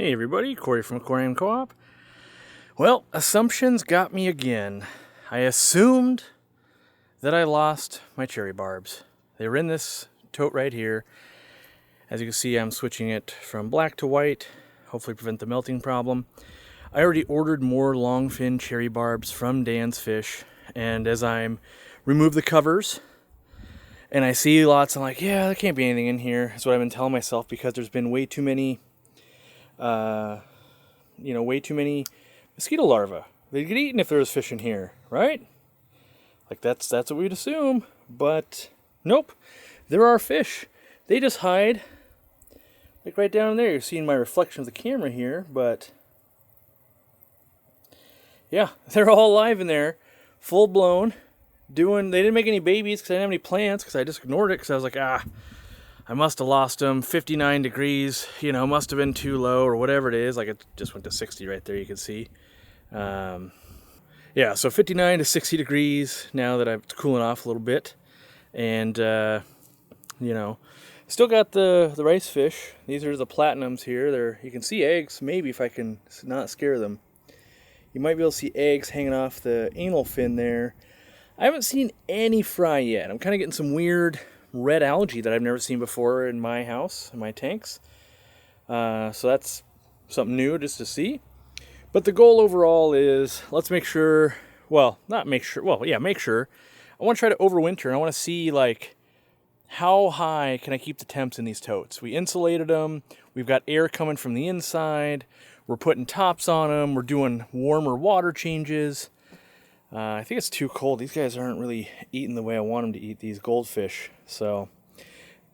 Hey everybody, Corey from Aquarium Co-op. Well, assumptions got me again. I assumed that I lost my cherry barbs. They were in this tote right here. As you can see, I'm switching it from black to white, hopefully prevent the melting problem. I already ordered more longfin cherry barbs from Dan's Fish, and as I'm remove the covers and I see lots, I'm like, yeah, there can't be anything in here. That's what I've been telling myself, because there's been way too many way too many mosquito larvae. They'd get eaten if there was fish in here, right? Like that's what we'd assume, but nope. There are fish. They just hide like right down there. You're seeing my reflection of the camera here, but yeah, they're all alive in there, full blown. They didn't make any babies because I didn't have any plants, because I just ignored it because I was like, I must have lost them. 59 degrees, must have been too low or whatever it is. Like it just went to 60 right there, you can see. Yeah, so 59 to 60 degrees now that it's cooling off a little bit. And, still got the rice fish. These are the platinums here. You can see eggs, maybe, if I can not scare them. You might be able to see eggs hanging off the anal fin there. I haven't seen any fry yet. I'm kind of getting some weird red algae that I've never seen before in my house, in my tanks. So that's something new just to see. But the goal overall is, make sure. I want to try to overwinter, and I want to see, how high can I keep the temps in these totes? We insulated them. We've got air coming from the inside. We're putting tops on them. We're doing warmer water changes. I think it's too cold. These guys aren't really eating the way I want them to eat, these goldfish. So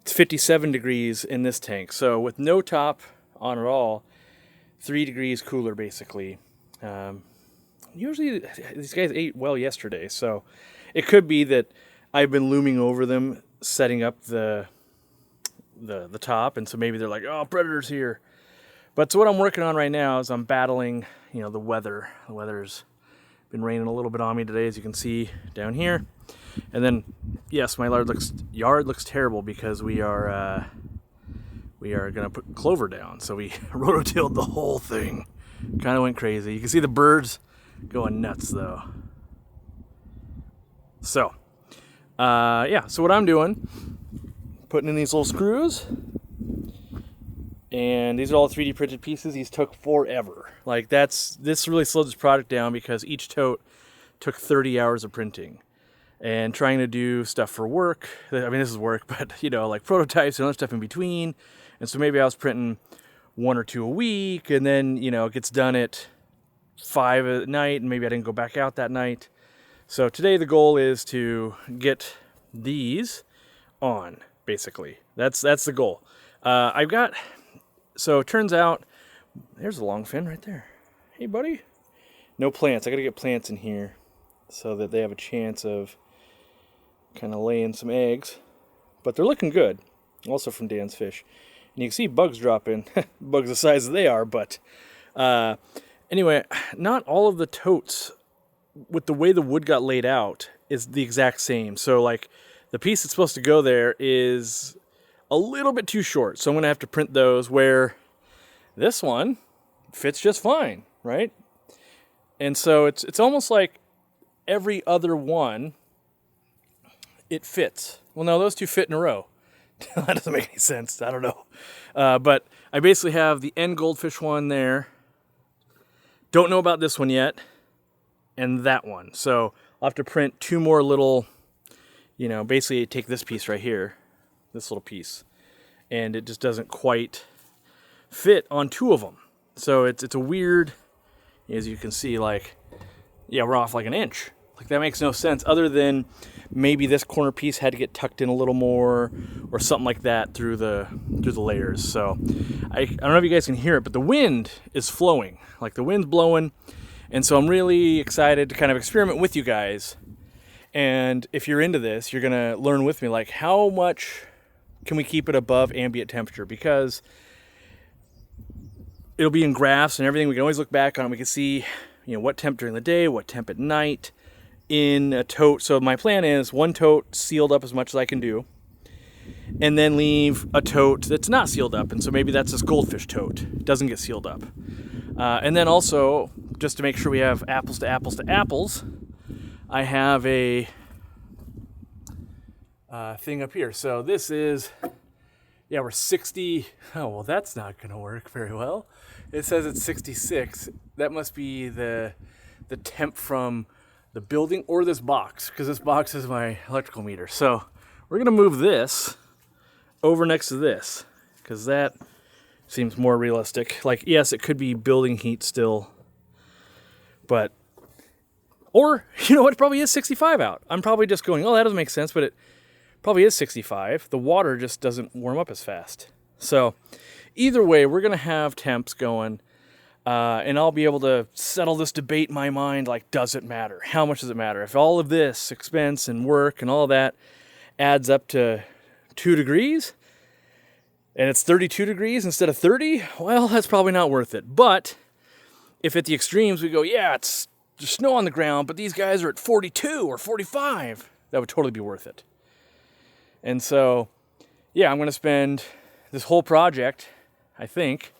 it's 57 degrees in this tank. So with no top on at all, 3 degrees cooler basically. Usually these guys ate well yesterday, so it could be that I've been looming over them, setting up the top, and so maybe they're like, oh, predators here. But so what I'm working on right now is I'm battling, the weather. The weather's been raining a little bit on me today, as you can see down here. And then, yes, my yard looks terrible because we are gonna put clover down. So we rototilled the whole thing. Kind of went crazy. You can see the birds going nuts though. So, so what I'm doing, putting in these little screws. And these are all 3D printed pieces. These took forever. This really slowed this product down, because each tote took 30 hours of printing. And trying to do stuff for work. I mean, this is work, but, prototypes and other stuff in between. And so maybe I was printing 1 or 2 a week, and then, it gets done at 5 at night, and maybe I didn't go back out that night. So today the goal is to get these on, basically. That's the goal. So it turns out, there's a longfin right there. Hey, buddy. No plants. I got to get plants in here so that they have a chance of kind of laying some eggs. But they're looking good. Also from Dan's Fish. And you can see bugs dropping. Bugs the size that they are. But anyway, not all of the totes, with the way the wood got laid out, is the exact same. So the piece that's supposed to go there is a little bit too short, so I'm gonna have to print those, where this one fits just fine, right? And so it's almost like every other one, it fits. Well, no, those two fit in a row. That doesn't make any sense. I don't know. But I basically have the end goldfish one there. Don't know about this one yet, and that one. So I'll have to print 2 more little, basically take this piece right here, this little piece, and it just doesn't quite fit on 2 of them. So it's a weird, as you can see, we're off like an inch. That makes no sense, other than maybe this corner piece had to get tucked in a little more, or something like that through the layers. So I don't know if you guys can hear it, but the wind is flowing, the wind's blowing, and so I'm really excited to kind of experiment with you guys. And if you're into this, you're gonna learn with me, how much can we keep it above ambient temperature, because it'll be in graphs and everything. We can always look back on it. We can see, what temp during the day, what temp at night in a tote. So my plan is 1 tote sealed up as much as I can do, and then leave a tote that's not sealed up. And so maybe that's this goldfish tote. It doesn't get sealed up. And then also, just to make sure we have apples to apples to apples, I have a thing up here. So this is, yeah, we're 60. Oh, well, that's not going to work very well. It says it's 66. That must be the temp from the building or this box, because this box is my electrical meter. So we're going to move this over next to this, because that seems more realistic. Like, yes, it could be building heat still, but, or, you know what, it probably is 65 out. I'm probably just going, oh, that doesn't make sense, but it probably is 65. The water just doesn't warm up as fast. So either way, we're going to have temps going, and I'll be able to settle this debate in my mind, like, does it matter? How much does it matter? If all of this expense and work and all that adds up to 2 degrees, and it's 32 degrees instead of 30, well, that's probably not worth it. But if at the extremes we go, yeah, it's just snow on the ground, but these guys are at 42 or 45, that would totally be worth it. And so, yeah, I'm going to spend this whole project, I think,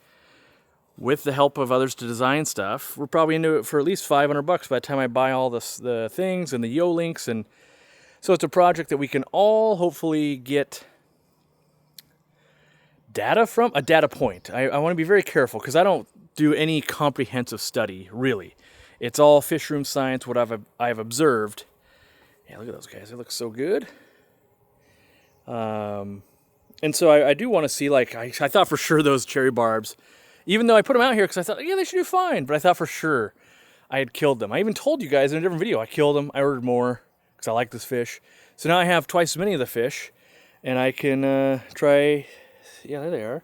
with the help of others to design stuff. We're probably into it for at least $500 by the time I buy all the things and the Yo-links. And so it's a project that we can all hopefully get data from, a data point. I want to be very careful because I don't do any comprehensive study, really. It's all fish room science, what I've observed. Yeah, look at those guys. They look so good. And so I do want to see, like, I thought for sure those cherry barbs, even though I put them out here because I thought, yeah, they should do fine. But I thought for sure I had killed them. I even told you guys in a different video, I killed them. I ordered more because I like this fish. So now I have twice as many of the fish, and I can try. Yeah, there they are.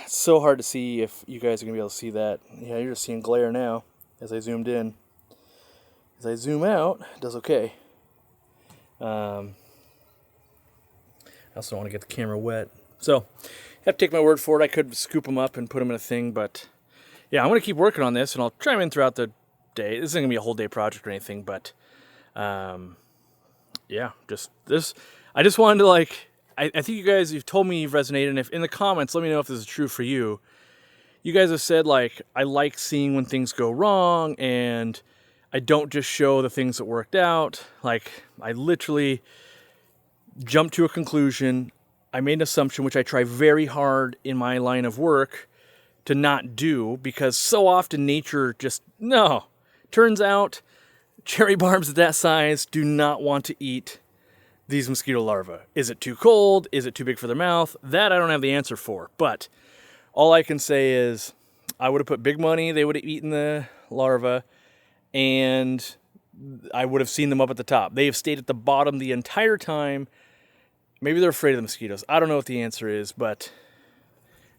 It's so hard to see if you guys are going to be able to see that. Yeah, you're just seeing glare now as I zoomed in. As I zoom out, it does okay. I also don't want to get the camera wet. So, I have to take my word for it. I could scoop them up and put them in a thing, but yeah, I'm going to keep working on this, and I'll try them in throughout the day. This isn't going to be a whole day project or anything, but yeah, just this. I just wanted to, like, I think you guys, you've told me you've resonated, and if in the comments, let me know if this is true for you. You guys have said, like, I like seeing when things go wrong, and I don't just show the things that worked out. Like, I literally jumped to a conclusion. I made an assumption, which I try very hard in my line of work to not do, because so often nature just, no. Turns out, cherry barbs at that size do not want to eat these mosquito larvae. Is it too cold? Is it too big for their mouth? That I don't have the answer for. But all I can say is I would have put big money. They would have eaten the larvae, and I would have seen them up at the top. They have stayed at the bottom the entire time. Maybe they're afraid of the mosquitoes. I don't know what the answer is, but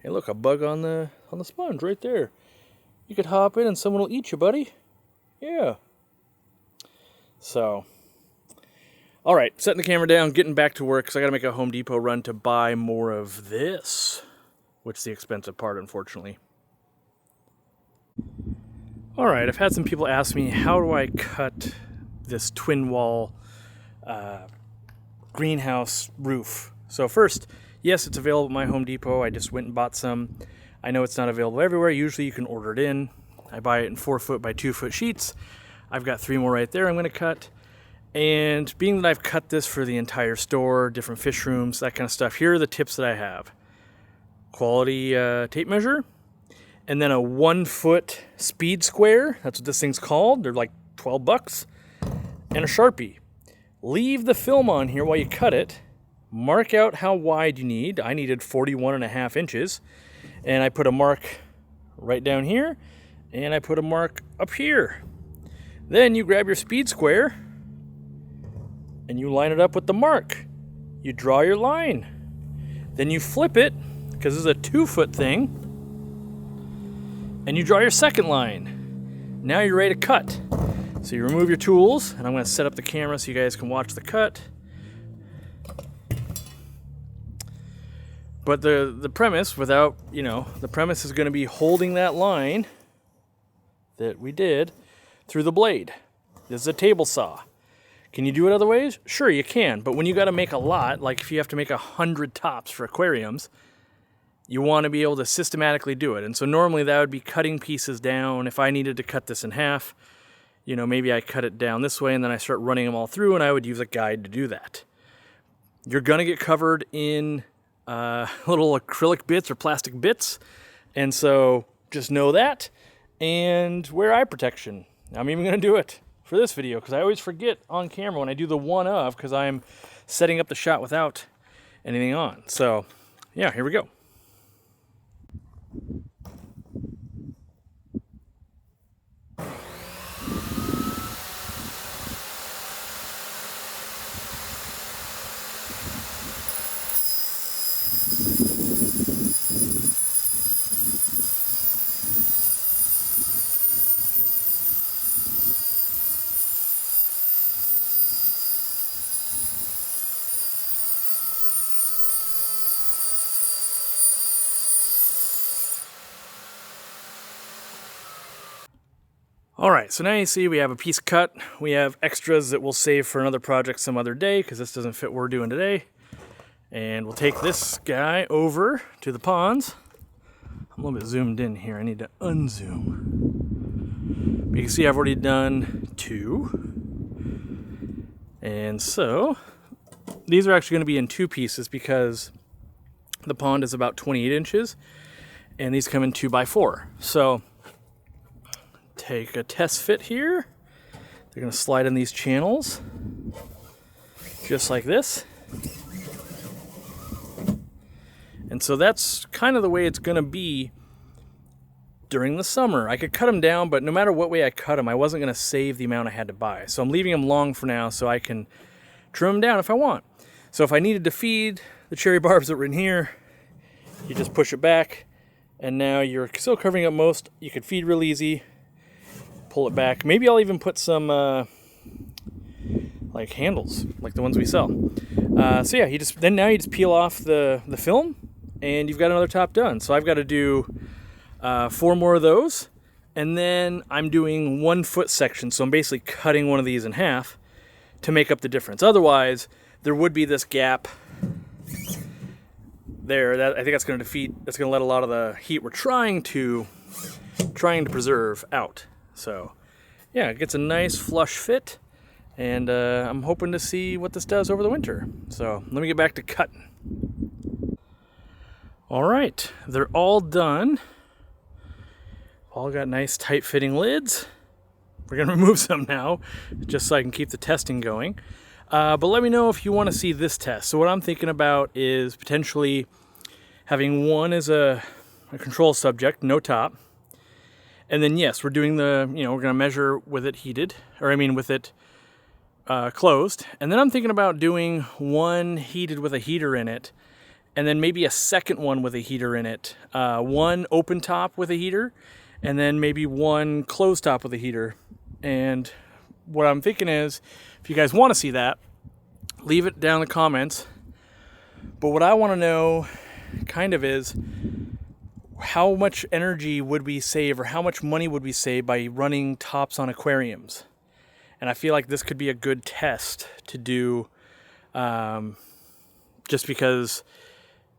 hey, look, a bug on the sponge right there. You could hop in and someone will eat you, buddy. Yeah. So, all right, setting the camera down, getting back to work, because I got to make a Home Depot run to buy more of this, which is the expensive part, unfortunately. All right, I've had some people ask me, how do I cut this twin wall greenhouse roof? So first, yes, it's available at my Home Depot. I just went and bought some. I know it's not available everywhere. Usually you can order it in. I buy it in 4-foot by 2-foot sheets. I've got 3 more right there I'm going to cut. And being that I've cut this for the entire store, different fish rooms, that kind of stuff, here are the tips that I have. Quality tape measure, and then a 1-foot speed square. That's what this thing's called. They're like $12. And a Sharpie. Leave the film on here while you cut it. Mark out how wide you need. I needed 41.5 inches. And I put a mark right down here. And I put a mark up here. Then you grab your speed square and you line it up with the mark. You draw your line. Then you flip it, because this is a 2-foot thing, and you draw your second line. Now you're ready to cut. So you remove your tools, and I'm going to set up the camera so you guys can watch the cut. But the premise, the premise is going to be holding that line that we did through the blade. This is a table saw. Can you do it other ways? Sure, you can. But when you got to make a lot, like if you have to make 100 tops for aquariums, you want to be able to systematically do it. And so normally that would be cutting pieces down. If I needed to cut this in half, you know, maybe I cut it down this way and then I start running them all through, and I would use a guide to do that. You're going to get covered in little acrylic bits or plastic bits. And so just know that, and wear eye protection. I'm even going to do it for this video because I always forget on camera when I do the one of, because I'm setting up the shot without anything on. So yeah, here we go. All right, so now you see we have a piece cut. We have extras that we'll save for another project some other day because this doesn't fit what we're doing today. And we'll take this guy over to the ponds. I'm a little bit zoomed in here. I need to unzoom. But you can see I've already done 2. And so these are actually going to be in 2 pieces because the pond is about 28 inches and these come in 2x4. So take a test fit here. They're going to slide in these channels just like this. And so that's kind of the way it's going to be during the summer. I could cut them down, but no matter what way I cut them, I wasn't going to save the amount I had to buy. So I'm leaving them long for now so I can trim them down if I want. So if I needed to feed the cherry barbs that were in here, you just push it back and now you're still covering up most. You could feed real easy. Pull it back. Maybe I'll even put some like handles, like the ones we sell. So yeah, now you just peel off the film, and you've got another top done. So I've got to do 4 more of those, and then I'm doing 1 foot section. So I'm basically cutting one of these in half to make up the difference. Otherwise, there would be this gap there. That I think that's going to defeat. That's going to let a lot of the heat we're trying to preserve out. So yeah, it gets a nice flush fit, and I'm hoping to see what this does over the winter. So let me get back to cutting. All right, they're all done. All got nice tight fitting lids. We're gonna remove some now just so I can keep the testing going. But let me know if you want to see this test. So what I'm thinking about is potentially having one as a control subject, no top. And then, yes, we're doing we're going to measure with it heated, with it closed. And then I'm thinking about doing one heated with a heater in it, and then maybe a second one with a heater in it. One open top with a heater, and then maybe one closed top with a heater. And what I'm thinking is, if you guys want to see that, leave it down in the comments. But what I want to know kind of is, how much energy would we save, or how much money would we save by running tops on aquariums? And I feel like this could be a good test to do, just because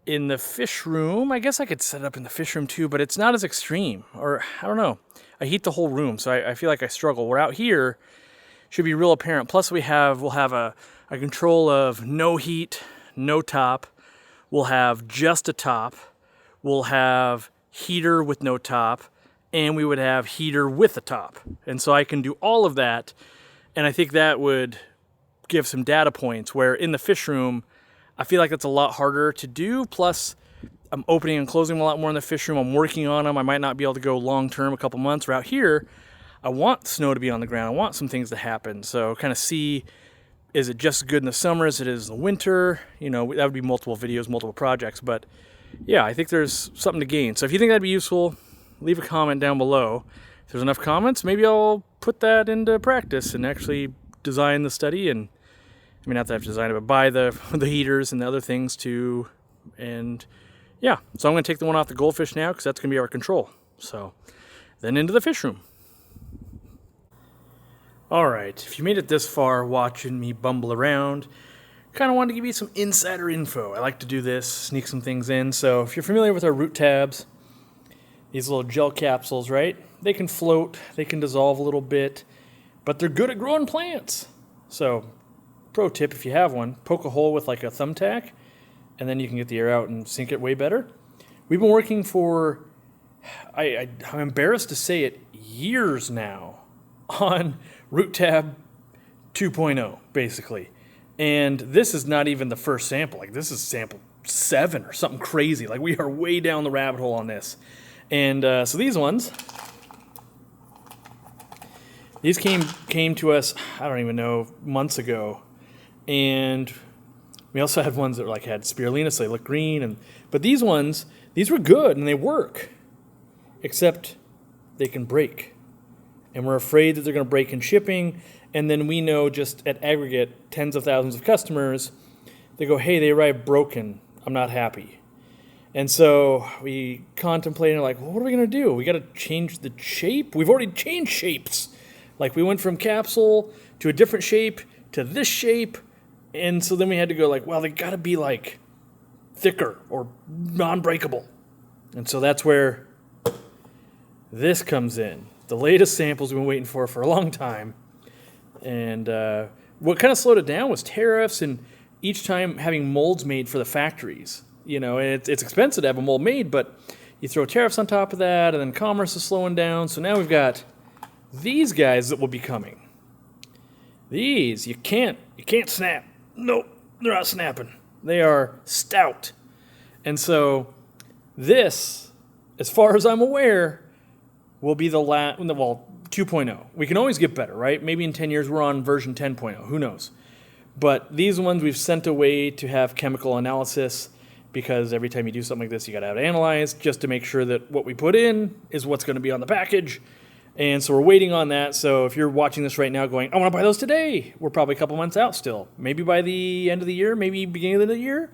in the fish room, I guess I could set it up in the fish room too, but it's not as extreme. Or I don't know. I heat the whole room, so I feel like I struggle. We're out here, should be real apparent. Plus we'll have a control of no heat, no top. We'll have just a top. We'll have heater with no top, and we would have heater with a top. And so I can do all of that, and I think that would give some data points, where in the fish room, I feel like that's a lot harder to do. Plus, I'm opening and closing them a lot more in the fish room. I'm working on them. I might not be able to go long term, a couple months. Or out here, I want snow to be on the ground. I want some things to happen. So kind of see, is it just as good in the summer as it is in the winter? That would be multiple videos, multiple projects, but yeah, I think there's something to gain. So if you think that'd be useful, leave a comment down below. If there's enough comments, maybe I'll put that into practice and actually design the study. And not that I've designed it, but buy the heaters and the other things too. And yeah, so I'm going to take the one off the goldfish now because that's going to be our control. So then into the fish room. Alright, if you made it this far watching me bumble around, kind of wanted to give you some insider info. I like to do this, sneak some things in. So if you're familiar with our root tabs, these little gel capsules, right? They can float, they can dissolve a little bit, but they're good at growing plants. So, pro tip, if you have one, poke a hole with like a thumbtack, and then you can get the air out and sink it way better. We've been working for, I'm embarrassed to say it, years now on root tab 2.0, basically. And this is not even the first sample. Like, this is sample 7 or something crazy. Like, we are way down the rabbit hole on this. And so these ones, these came to us, I don't even know, months ago. And we also had ones that like had spirulina, so they look green. But these ones, these were good and they work, except they can break. And we're afraid that they're going to break in shipping. And then we know just at aggregate, tens of thousands of customers, they go, hey, they arrived broken. I'm not happy. And so we contemplated, like, well, what are we going to do? We got to change the shape. We've already changed shapes. Like, we went from capsule to a different shape to this shape. And so then we had to go like, well, they got to be like thicker or non-breakable. And so that's where this comes in. The latest samples we've been waiting for a long time. And what kind of slowed it down was tariffs and each time having molds made for the factories. You know, it's expensive to have a mold made, but you throw tariffs on top of that, and then commerce is slowing down. So now we've got these guys that will be coming. These, you can't snap. Nope, they're not snapping. They are stout. And so this, as far as I'm aware, will be the last, well, 2.0. We can always get better, right? Maybe in 10 years we're on version 10.0. Who knows? But these ones we've sent away to have chemical analysis because every time you do something like this, you got to have it analyzed just to make sure that what we put in is what's going to be on the package. And so we're waiting on that. So if you're watching this right now going, I want to buy those today, we're probably a couple months out still. Maybe by the end of the year, maybe beginning of the year.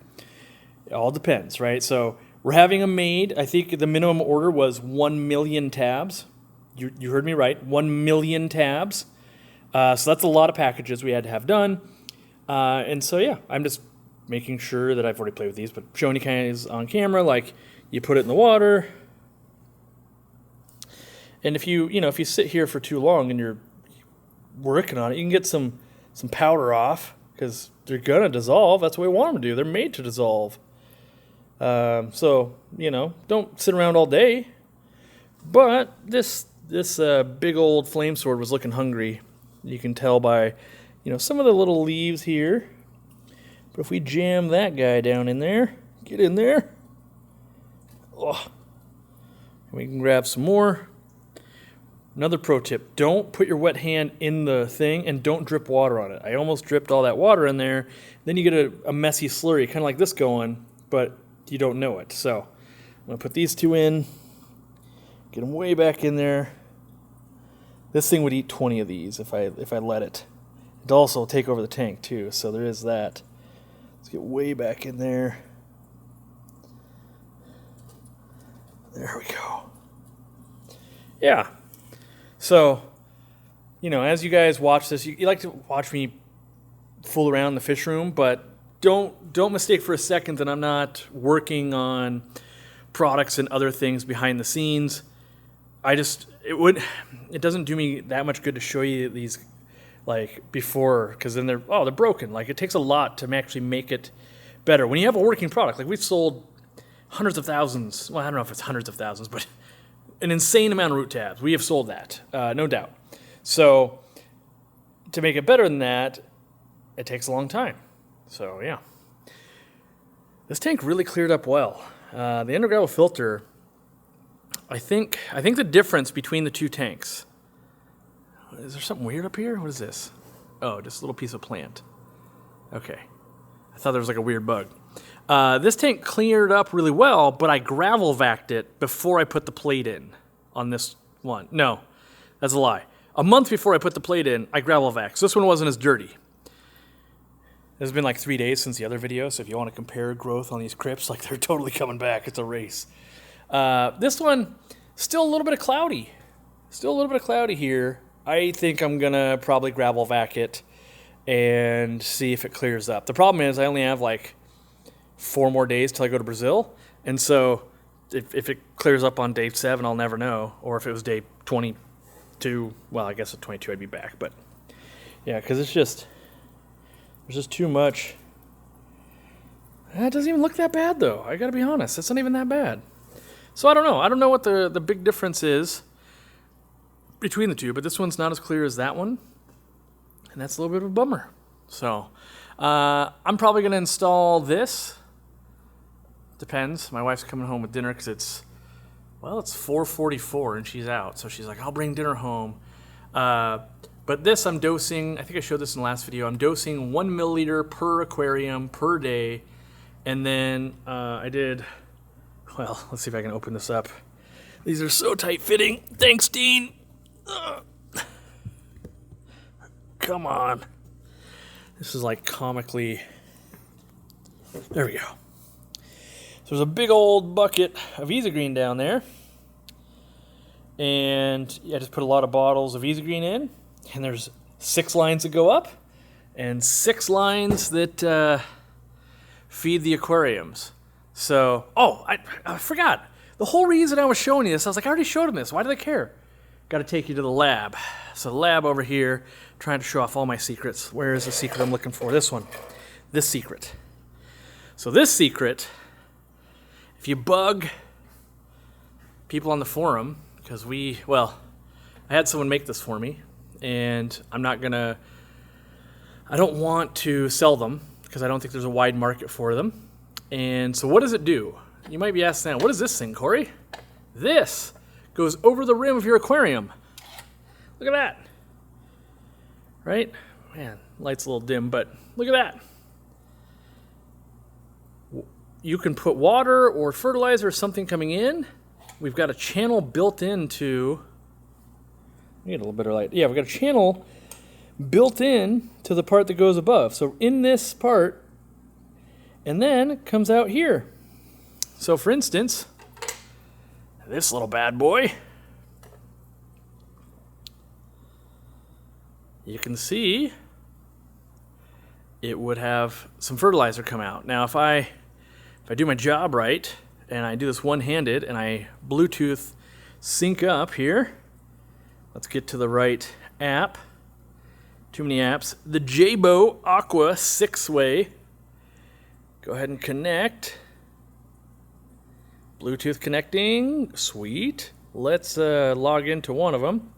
It all depends, right? So we're having them made. I think the minimum order was 1 million tabs. You heard me right, 1 million tabs. So that's a lot of packages we had to have done. And so, yeah, I'm just making sure that I've already played with these, but showing you kind of on camera, like you put it in the water. And if you sit here for too long and you're working on it, you can get some powder off because they're going to dissolve. That's what we want them to do. They're made to dissolve. So, don't sit around all day. But this big old flame sword was looking hungry. You can tell by, some of the little leaves here. But if we jam that guy down in there, get in there. Oh, we can grab some more. Another pro tip, don't put your wet hand in the thing and don't drip water on it. I almost dripped all that water in there. Then you get a messy slurry, kind of like this going, but you don't know it. So I'm going to put these two in, get them way back in there. This thing would eat 20 of these if I let it. It'd also take over the tank too, so there is that. Let's get way back in there. There we go. Yeah. So, as you guys watch this, you like to watch me fool around in the fish room, but don't mistake for a second that I'm not working on products and other things behind the scenes. It doesn't do me that much good to show you these like before, because then they're broken. Like, it takes a lot to actually make it better. When you have a working product, like we've sold hundreds of thousands, well, I don't know if it's hundreds of thousands, but an insane amount of root tabs. We have sold that, no doubt. So to make it better than that, it takes a long time. So yeah, this tank really cleared up well. The undergravel filter, I think the difference between the two tanks. Is there something weird up here? What is this? Oh, just a little piece of plant. Okay. I thought there was like a weird bug. This tank cleared up really well, but I gravel vacked it before I put the plate in on this one. No, that's a lie. A month before I put the plate in, I gravel vacked. So this one wasn't as dirty. It's been like 3 days since the other video, so if you want to compare growth on these crypts, like they're totally coming back. It's a race. This one, still a little bit of cloudy. Still a little bit of cloudy here. I think I'm going to probably gravel vac it and see if it clears up. The problem is I only have like 4 more days till I go to Brazil. And so if it clears up on day 7, I'll never know. Or if it was day 22, well, I guess at 22 I'd be back. But yeah, because there's just too much. It doesn't even look that bad, though. I got to be honest. It's not even that bad. So I don't know. I don't know what the big difference is between the two, but this one's not as clear as that one. And that's a little bit of a bummer. So I'm probably going to install this. Depends. My wife's coming home with dinner because it's 4:44 and she's out. So she's like, I'll bring dinner home. But this I'm dosing, I think I showed this in the last video, I'm dosing 1 milliliter per aquarium per day. And then I did, well, let's see if I can open this up. These are so tight fitting. Thanks, Dean. Come on. This is like comically, there we go. So there's a big old bucket of Easy Green down there. And I just put a lot of bottles of Easy Green in. And there's 6 lines that go up and 6 lines that feed the aquariums. So, I forgot. The whole reason I was showing you this, I was like, I already showed him this. Why do they care? Got to take you to the lab. So the lab over here, trying to show off all my secrets. Where is the secret I'm looking for? This one. This secret. So this secret, if you bug people on the forum, because I had someone make this for me, and I don't want to sell them because I don't think there's a wide market for them. And so what does it do? You might be asking that, what is this thing, Corey? This goes over the rim of your aquarium. Look at that. Right? Man, light's a little dim, but look at that. You can put water or fertilizer or something coming in. We've got a channel built into... We get a little bit of light. Yeah, we've got a channel built in to the part that goes above. So in this part, and then it comes out here. So for instance, this little bad boy, you can see it would have some fertilizer come out. Now if I do my job right, and I do this one-handed, and I Bluetooth sync up here, let's get to the right app. Too many apps. The Jabo Aqua 6-way. Go ahead and connect. Bluetooth connecting. Sweet. Let's log into one of them.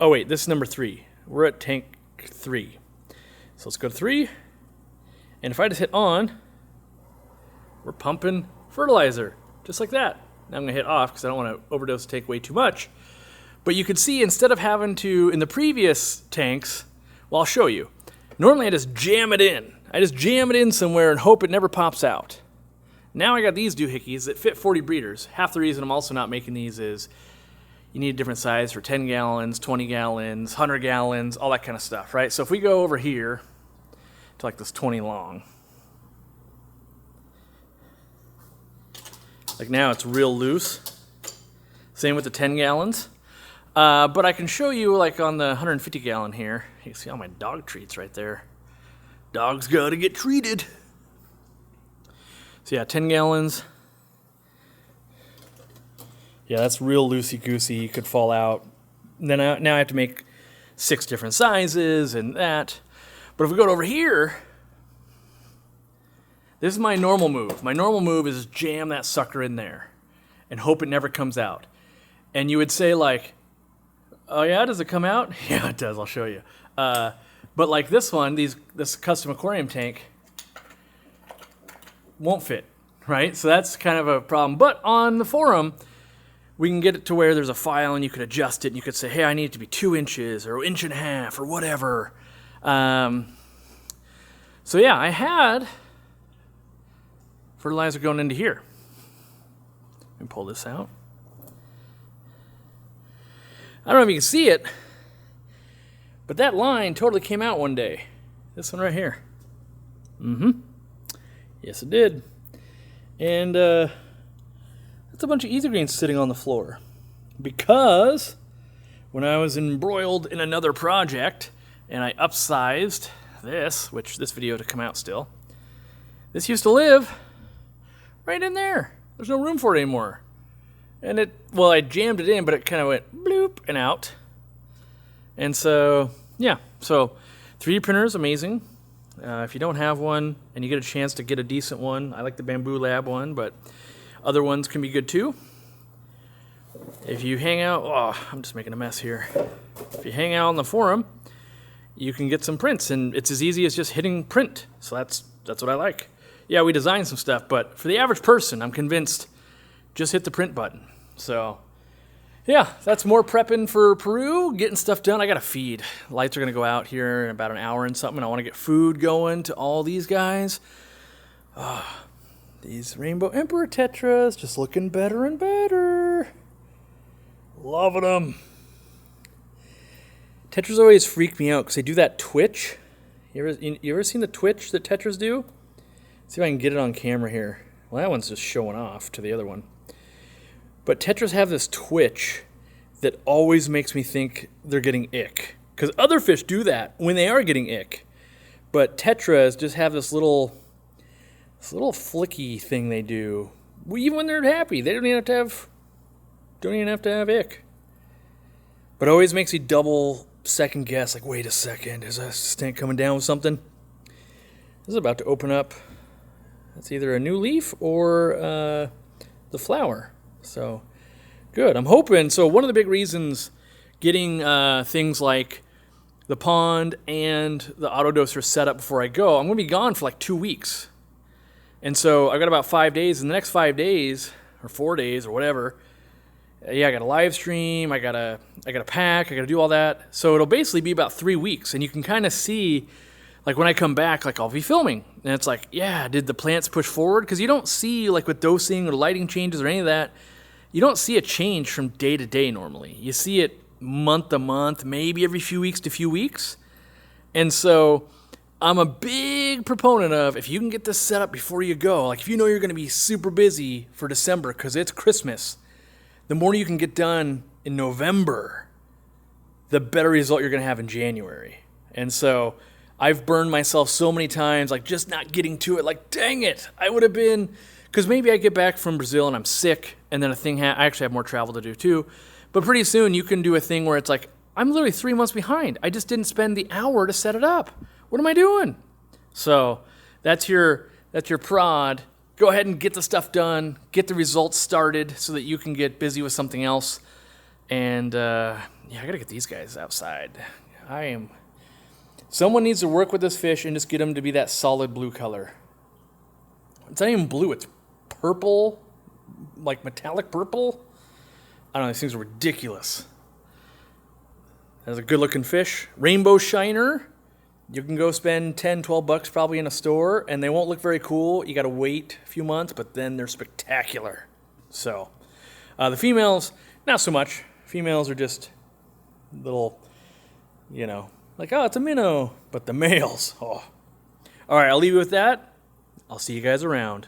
Oh, wait. This is number 3. We're at tank 3. So let's go to 3. And if I just hit on, we're pumping fertilizer. Just like that. Now I'm going to hit off because I don't want to overdose take way too much. But you can see instead of having to, in the previous tanks, well, I'll show you. Normally I just jam it in. I just jam it in somewhere and hope it never pops out. Now I got these doohickeys that fit 40 breeders. Half the reason I'm also not making these is you need a different size for 10 gallons, 20 gallons, 100 gallons, all that kind of stuff, right? So if we go over here to like this 20 long, like now it's real loose. Same with the 10 gallons. But I can show you like on the 150 gallon here. You can see all my dog treats right there. Dogs gotta get treated. So yeah, 10 gallons. Yeah, that's real loosey-goosey. Could fall out. And then now I have to make 6 different sizes and that. But if we go over here, this is my normal move. My normal move is jam that sucker in there and hope it never comes out. And you would say like, oh yeah, does it come out? Yeah, it does. I'll show you. But like this one, this custom aquarium tank won't fit, right? So that's kind of a problem. But on the forum, we can get it to where there's a file and you could adjust it. And you could say, hey, I need it to be 2 inches or 1.5 inches or whatever. So yeah, I had fertilizer going into here. Let me pull this out. I don't know if you can see it, but that line totally came out one day. This one right here. Yes, it did. And that's a bunch of Easy Greens sitting on the floor because when I was embroiled in another project and I upsized this, which this video to come out still. This used to live right in there. There's no room for it anymore. And I jammed it in, but it kind of went bloop and out. And so, yeah. So 3D printer is amazing. If you don't have one and you get a chance to get a decent one, I like the Bamboo Lab one, but other ones can be good too. If you hang out, I'm just making a mess here. If you hang out on the forum, you can get some prints, and it's as easy as just hitting print. So that's what I like. Yeah, we designed some stuff, but for the average person, I'm convinced just hit the print button. So, yeah, that's more prepping for Peru, getting stuff done. I got to feed. Lights are going to go out here in about an hour and something. I want to get food going to all these guys. These Rainbow Emperor Tetras just looking better and better. Loving them. Tetras always freak me out because they do that twitch. You ever seen the twitch that Tetras do? Let's see if I can get it on camera here. Well, that one's just showing off to the other one. But Tetras have this twitch that always makes me think they're getting ick. Because other fish do that when they are getting ick. But Tetras just have this little flicky thing they do. Even when they're happy, they don't even have to have ick. But it always makes you double second guess, like, wait a second, is a snake coming down with something? This is about to open up. That's either a new leaf or the flower. So, good. I'm hoping. So, one of the big reasons getting things like the pond and the autodoser set up before I go, I'm going to be gone for like 2 weeks. And so, I've got about 5 days. In the next 5 days, or 4 days, or whatever, I got a live stream, I got to pack, I got to do all that. So it'll basically be about 3 weeks, and you can kind of see, like when I come back, like I'll be filming, and it's like, yeah, did the plants push forward? Because you don't see, like with dosing or lighting changes or any of that, you don't see a change from day to day normally. You see it month to month, maybe every few weeks to few weeks. And so I'm a big proponent of, if you can get this set up before you go, like if you know you're going to be super busy for December because it's Christmas, the more you can get done in November, the better result you're going to have in January. And so I've burned myself so many times, like just not getting to it. Like, dang it, I would have been, because maybe I get back from Brazil and I'm sick, and then I actually have more travel to do too. But pretty soon you can do a thing where it's like, I'm literally 3 months behind. I just didn't spend the hour to set it up. What am I doing? So that's your prod. Go ahead and get the stuff done, get the results started so that you can get busy with something else. And I got to get these guys outside. Someone needs to work with this fish and just get them to be that solid blue color. It's not even blue, it's purple, like metallic purple. I don't know, these things are ridiculous. That's a good looking fish. Rainbow shiner. You can go spend $10, $12 probably in a store, and they won't look very cool. You got to wait a few months, but then they're spectacular. So, the females, not so much. Females are just little, like, oh, it's a minnow. But the males, oh. All right, I'll leave you with that. I'll see you guys around.